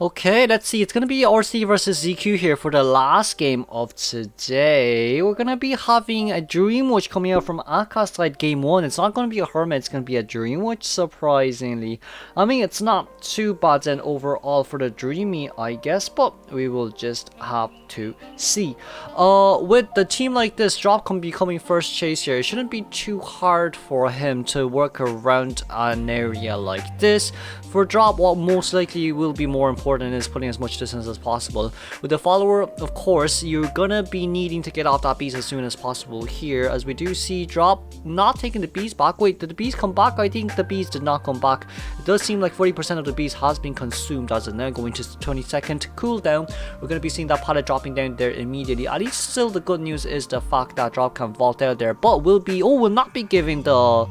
Okay, let's see. It's gonna be RC versus ZQ here for the last game of today. We're gonna be having a Dream Witch coming out from Aka's side game 1. It's not gonna be a Hermit, it's gonna be a Dream Witch, surprisingly. I mean, it's not too bad then overall for the Dreamy, I guess, but we will just have to see. With the team like this, Drop can be coming first chase here. It shouldn't be too hard for him to work around an area like this. For Drop, what most likely will be more important is putting as much distance as possible. With the follower, of course, you're gonna be needing to get off that beast as soon as possible here, as we do see Drop not taking the beast back. Wait, did the beast come back? I think the beast did not come back. It does seem like 40% of the beast has been consumed as of now, going to 20-second cooldown. We're gonna be seeing that pallet dropping down there immediately. At least still the good news is the fact that Drop can vault out there, but will not be giving the...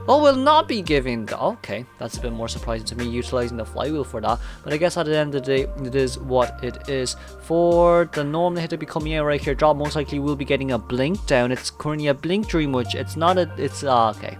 Oh, will not be giving the... Okay, that's a bit more surprising to me, utilizing the flywheel for that. But I guess at the end of the day, it is what it is. For the normal hit to be coming out right here, Drop most likely will be getting a blink down. It's currently a blink Dream Witch. It's not a... It's... okay.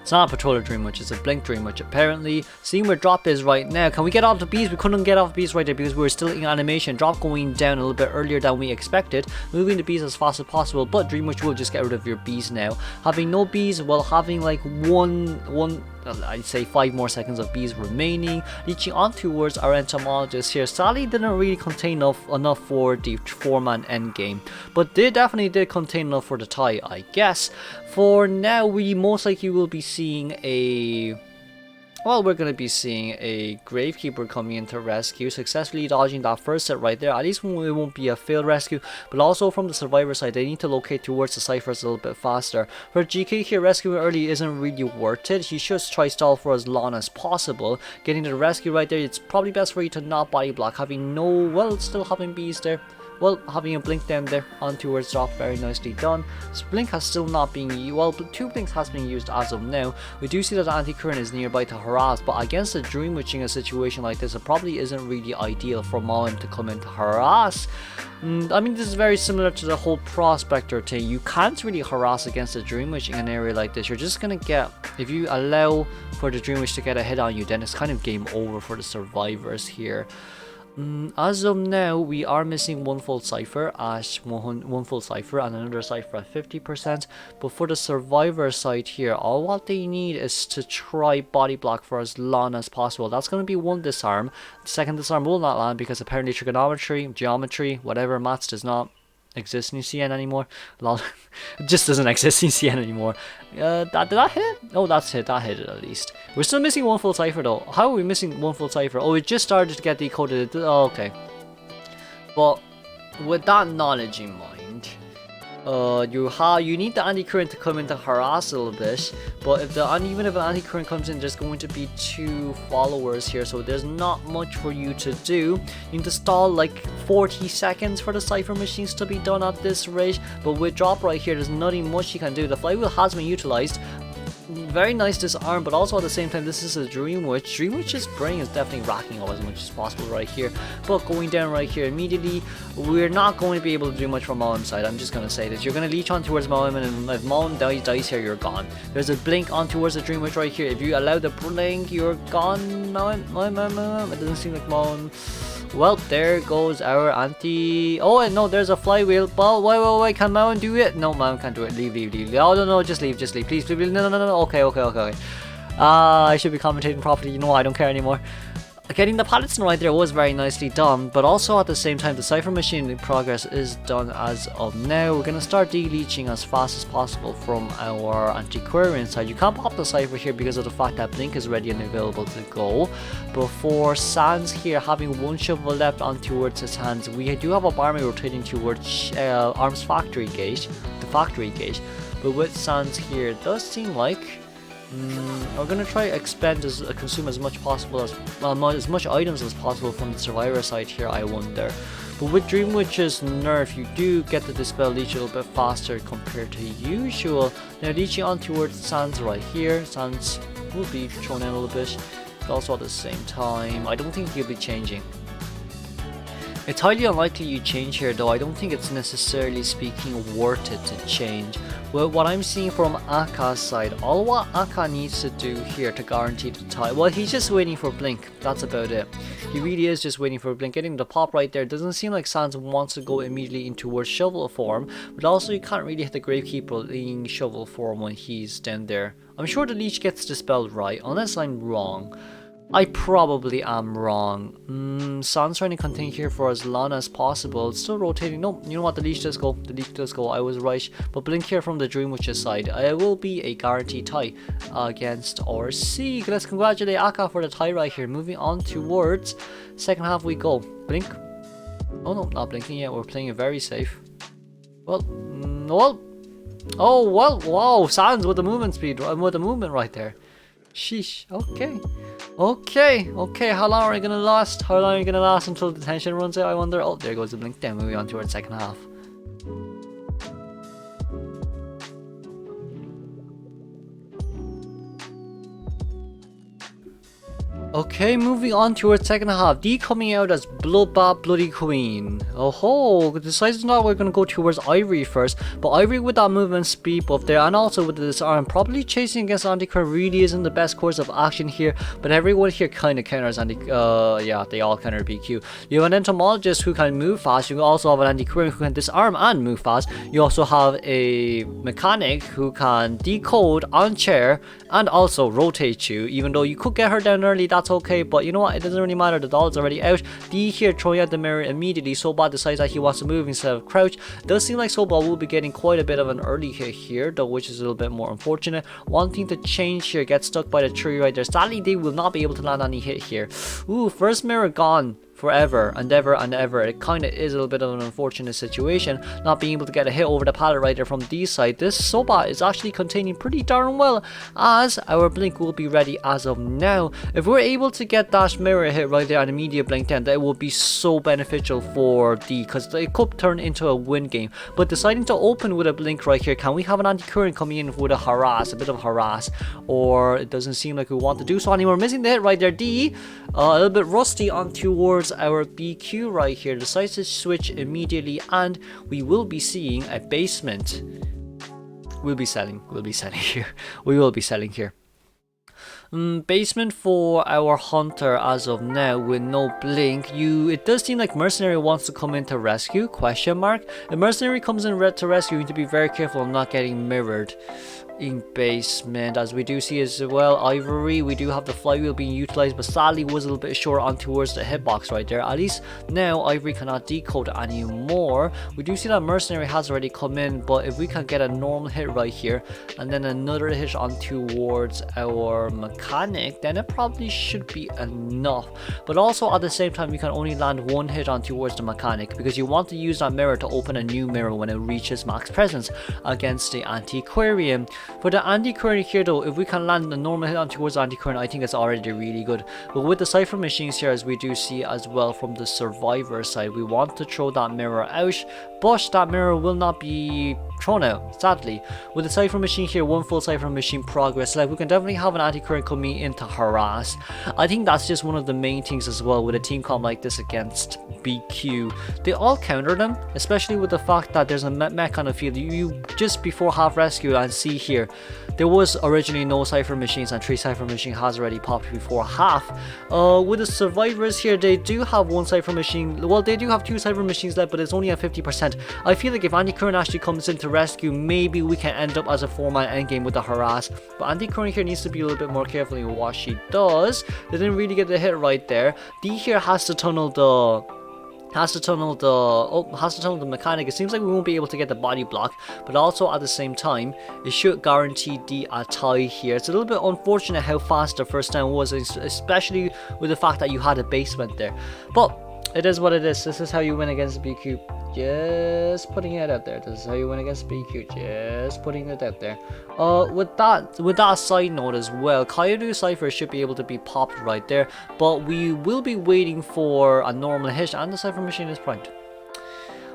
It's not a Patroller Dream Witch, it's a Blink Dream Witch apparently. Seeing where Drop is right now. Can we get off the beast? We couldn't get off the beast right there because we were still in animation. Drop going down a little bit earlier than we expected. Moving the beast as fast as possible, but Dream Witch will just get rid of your beast now. Having no bees, well, having like I'd say 5 more seconds of bees remaining. Reaching on towards our entomologist here. Sadly didn't really contain enough for the 4-man endgame, but they definitely did contain enough for the tie, I guess. For now, we most likely will be seeing a... Well, we're going to be seeing a Gravekeeper coming in to rescue, successfully dodging that first set right there. At least it won't be a failed rescue, but also from the survivor side, they need to locate towards the ciphers a little bit faster. For GK here, rescuing early isn't really worth it. He should try stall for as long as possible. Getting to the rescue right there, it's probably best for you to not body block. Having no, well, still having bees there. Well, having a blink down there on towards Drop, very nicely done. This blink has still not been used. Well, 2 blinks has been used as of now. We do see that the anti-current is nearby to harass, but against a Dream Witch in a situation like this, it probably isn't really ideal for Moem to come in to harass. I mean, this is very similar to the whole Prospector thing. You can't really harass against a Dream Witch in an area like this. You're just gonna get, if you allow for the Dream Witch to get a hit on you, then it's kind of game over for the survivors here. As of now, we are missing one full cipher at one full cipher and another cipher at 50%. But for the survivor side here, all what they need is to try body block for as long as possible. That's going to be one disarm. The second disarm will not land because apparently trigonometry, geometry, whatever maths does not exist in CN anymore. Lol. It just doesn't exist in CN anymore. Did that hit? Oh, that's hit. That hit it at least. We're still missing one full cipher though. How are we missing one full cipher? Oh, it just started to get decoded. Oh, okay. But with that knowledge in mind, you need the anti-current to come in to harass a little bit, but if even if an anti-current comes in, there's going to be 2 followers here, so there's not much for you to do. You need to stall like 40 seconds for the cipher machines to be done at this rate, but with Drop right here, there's nothing much you can do. The flywheel has been utilized. Very nice disarm, but also at the same time, this is a Dream Witch. Dream Witch's brain is definitely racking up as much as possible right here. But going down right here immediately, we're not going to be able to do much from Moem's side. I'm just going to say that you're going to leech on towards Moem, and if Moem dies here, you're gone. There's a blink on towards the Dream Witch right here. If you allow the blink, you're gone. Moem. It doesn't seem like Moem. Well, there goes our anti... Oh, and no, there's a flywheel. But wait, can Moem do it? No, Moem can't do it. Leave. Oh, no, just leave. Please. No. Okay. I should be commentating properly. You know what? I don't care anymore. Getting the pallets right there was very nicely done, but also at the same time, the cipher machine progress is done as of now. We're going to start deleeching as fast as possible from our antiquarian side. You can't pop the cipher here because of the fact that Blink is ready and available to go. But for Sans here, having 1 shovel left on towards his hands, we do have a barmaid rotating towards Arms Factory Gate, the factory gate. But with Sans here, it does seem like we're gonna try consume as much possible as much items as possible from the survivor side here, I wonder. But with Dream Witch's nerf, you do get the dispel leech a little bit faster compared to usual. Now leeching on towards Sans right here. Sans will be thrown in a little bit, but also at the same time, I don't think he'll be changing. It's highly unlikely you change here though. I don't think it's necessarily speaking worth it to change. Well, what I'm seeing from Aka's side, all what Aka needs to do here to guarantee the tie, well, he's just waiting for Blink. That's about it. He really is just waiting for Blink. Getting the pop right there. Doesn't seem like Sans wants to go immediately in towards shovel form, but also you can't really hit the Gravekeeper in shovel form when he's down there. I'm sure the leech gets dispelled right, unless I'm wrong. I probably am wrong. Sans trying to continue here for as long as possible. It's still rotating. No, you know what? The leech does go. The leech does go. I was right. But Blink here from the Dream Witch's side. It will be a guaranteed tie against RC. Let's congratulate Aka for the tie right here. Moving on towards second half we go. Blink. Oh no, not blinking yet. We're playing it very safe. Well, well. Oh well, wow! Sans with the movement speed. With the movement right there. Sheesh. Okay. How long are we gonna last? How long are we gonna last until the tension runs out? I wonder. Oh, there goes the Blink. Then moving on to our second half. Okay, moving on to our second half. D coming out as Bloodbath Bloody Queen. Oh ho, decides not we're gonna go towards Ivory first, but Ivory with that movement speed buff there and also with the disarm, probably chasing against Anti-Current really isn't the best course of action here, but everyone here kinda counters yeah, they all counter BQ. You have an Entomologist who can move fast, you also have an Anti-Current who can disarm and move fast, you also have a Mechanic who can decode on chair and also rotate you, even though you could get her down early, that's okay, but you know what, it doesn't really matter, the doll's already out. D here throwing out the mirror immediately. Sobot decides that he wants to move instead of crouch. Does seem like Sobot will be getting quite a bit of an early hit here though, which is a little bit more unfortunate. One thing to change here, gets stuck by the tree right there. Sadly they will not be able to land any hit here. Ooh, first mirror gone forever and ever and ever. It kind of is a little bit of an unfortunate situation, not being able to get a hit over the pallet right there from D's side. This Sobot is actually containing pretty darn well, as our Blink will be ready as of now. If we're able to get that mirror hit right there and immediate Blink down, that will be so beneficial for D, because it could turn into a win game. But deciding to open with a Blink right here, can we have an Anti-Current coming in with a harass, a bit of harass, or it doesn't seem like we want to do so anymore. Missing the hit right there. D a little bit rusty on towards our BQ right here, decides to switch immediately, and we will be seeing a basement. We'll be selling here. We will be selling here. Basement for our hunter as of now with no Blink. It does seem like Mercenary wants to come in to rescue, question mark. If Mercenary comes in to rescue, you need to be very careful of not getting mirrored in basement, as we do see as well. Ivory, we do have the flywheel being utilized, but sadly was a little bit short on towards the hitbox right there. At least now Ivory cannot decode anymore. We do see that Mercenary has already come in, but if we can get a normal hit right here and then another hit on towards our Mechanic, then it probably should be enough. But also at the same time, we can only land one hit on towards the Mechanic, because you want to use that mirror to open a new mirror when it reaches max presence against the Antiquarian. For the Anti-Current here though, if we can land a normal hit on towards Anti-Current, I think it's already really good. But with the Cypher Machines here, as we do see as well from the Survivor side, we want to throw that mirror out, but that mirror will not be thrown out, sadly. With the Cypher Machine here, one full Cypher Machine progress, like we can definitely have an Anti-Current coming in to harass. I think that's just one of the main things as well with a team comp like this against BQ. They all counter them, especially with the fact that there's a mech on the field. You just before half rescue and see here, there was originally no Cypher Machines and 3 Cypher Machine has already popped before half. With the Survivors here, they do have one Cypher Machine, well they do have 2 Cypher Machines left, but it's only at 50%. I feel like if Anti-Current actually comes in to rescue, maybe we can end up as a 4-man endgame with the harass. But Anti-Current here needs to be a little bit more careful in what she does. They didn't really get the hit right there. D here has to tunnel the Mechanic. It seems like we won't be able to get the body block, but also at the same time it should guarantee D a tie here. It's a little bit unfortunate how fast the first time was, especially with the fact that you had a basement there, but it is what it is. This is how you win against BQ. Just putting it out there. This is how you win against BQ. Just putting it out there. With that side note as well, Coyote Cypher should be able to be popped right there, but we will be waiting for a normal hit, and the Cypher Machine is primed.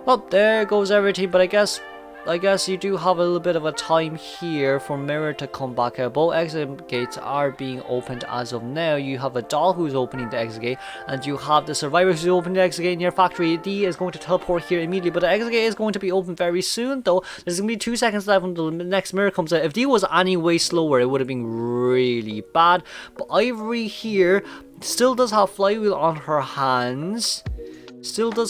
Well, there goes everything, but I guess I guess you do have a little bit of a time here for Mirror to come back out. Both exit gates are being opened as of now. You have a doll who's opening the exit gate, and you have the survivor who's opening the exit gate in your factory. D is going to teleport here immediately, but the exit gate is going to be open very soon, though. There's going to be 2 seconds left until the next mirror comes out. If D was any way slower, it would have been really bad. But Ivory here still does have Flywheel on her hands. Deciding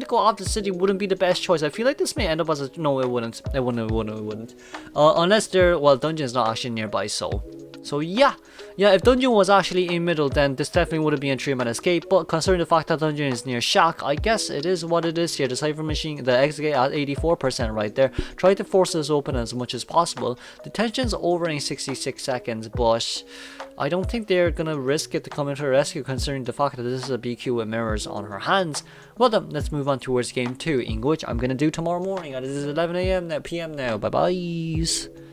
to go off the city wouldn't be the best choice. I feel like this may end up as a... No, it wouldn't. It wouldn't. Unless there... Well, Dungeon's not actually nearby, so yeah. Yeah, if Dungeon was actually in middle, then this definitely would have been a 3-man escape. But considering the fact that Dungeon is near Shack, I guess it is what it is here. The Cypher Machine, the exit gate at 84% right there. Try to force this open as much as possible. The tension's over in 66 seconds, but I don't think they're gonna risk it to come into her rescue, considering the fact that this is a BQ with mirrors on her hands. Well then, let's move on towards game 2, in which I'm gonna do tomorrow morning. It is 11 AM now, PM now. Bye bye.